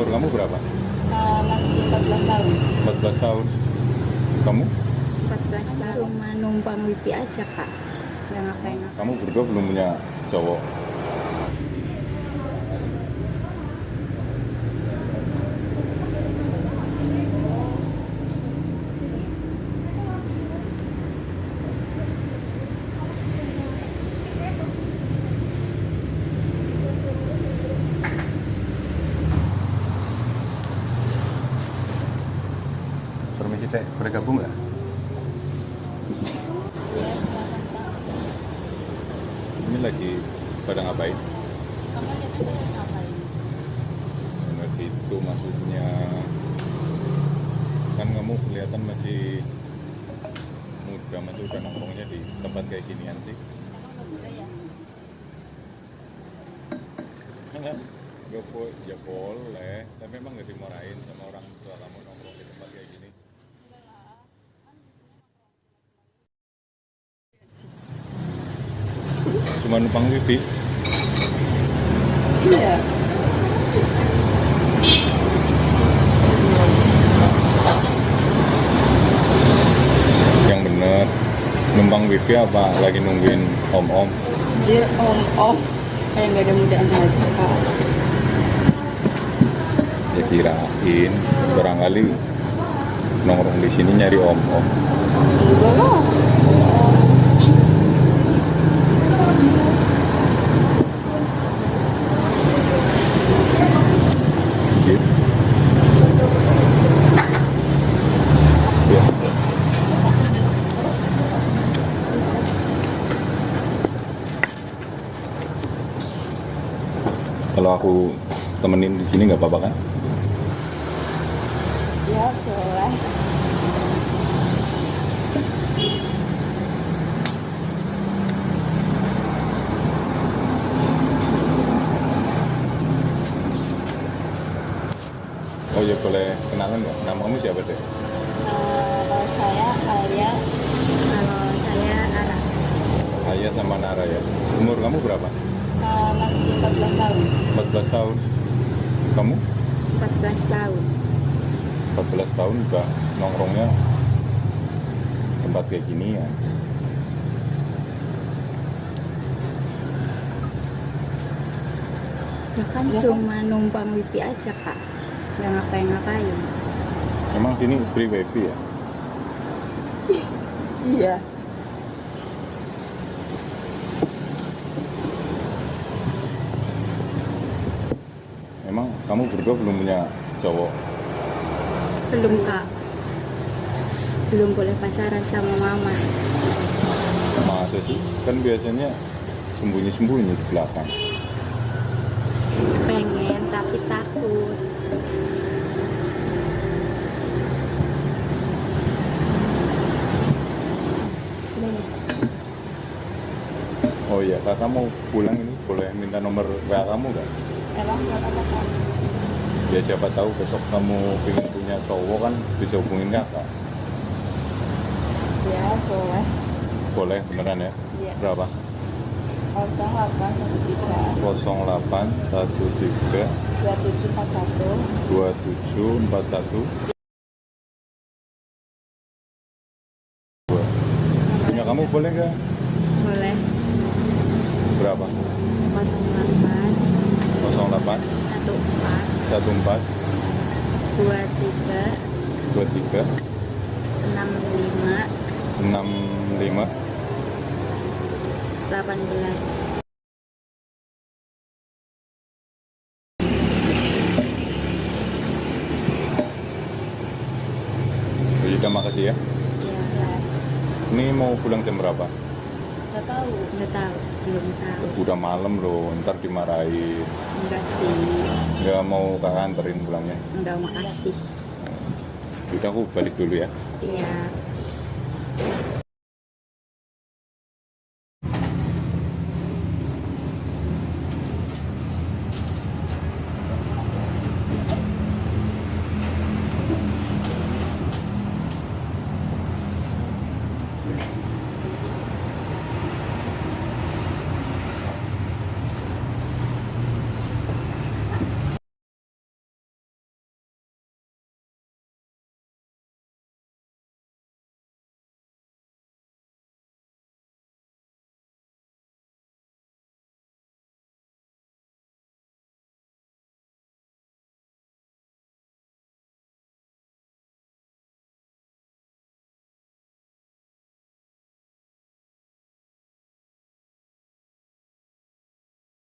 Umur kamu berapa? Masih 14 tahun. 14 tahun. Kamu? 14 tahun. Cuma numpang wifi aja, Kak. Nggak ngapain-ngapain. Kamu berdua belum punya cowok? Permisi Dek, boleh gabung nggak? Ini lagi pada ngapain? Kamu lihat aja ngapain? Ngerti itu maksudnya, kan kamu kelihatan masih muda, masih udah nongkrongnya di tempat kayak ginian sih. Emang nggak boleh ya? Ya boleh, tapi emang nggak dimarahin sama orang tua kamu nongkrong di tempat kayak gini. Cuma numpang wifi. Iya. Yang bener, numpang wifi apa lagi nungguin om-om? Anjir, om. Kayak nggak ada mudaan aja, Kak. Ya kirain barangkali nongkrong di sini nyari om-om. Enggak lah. Gitu. Ya. Kalau aku temenin di sini nggak apa-apa kan? Ya, boleh. Oh ya boleh kenalan nggak? Nama kamu siapa deh? Kalau saya Alia, kalau saya Ara. Ayah sama Nara ya. Umur kamu berapa? Masih 14 tahun. 14 tahun. Kamu? 14 tahun. 14 tahun udah nongkrongnya tempat kayak gini ya. Ya kan cuma numpang wifi aja, Kak. Nggak ngapain-ngapain. Emang sini free wifi ya? Iya. Emang kamu berdua belum punya cowok? Belum, Kak. Belum boleh pacaran sama mama. Masa sih? Kan biasanya sembunyi-sembunyi di belakang. Pengen tapi takut. Oh iya, kakak mau pulang ini boleh minta nomor WA kamu nggak? Emang buat apa, Kak? Ya siapa tahu besok kamu pengen punya cowok kan bisa hubungin kakak. Ya, boleh. Boleh beneran ya? Iya. Berapa? 0813 0813 2741 2741. Punya kamu boleh nggak? boleh. Berapa? 08 08 14 14 23 23 65 65 18. Udah makasih ya. Ya lah. Ini mau pulang jam berapa? Nggak tahu. Nggak tahu. Belum tahu. Udah malam loh, ntar dimarahin. Enggak sih. Nggak mau kakak anterin pulangnya. Enggak, makasih. Udah aku balik dulu ya. Iya.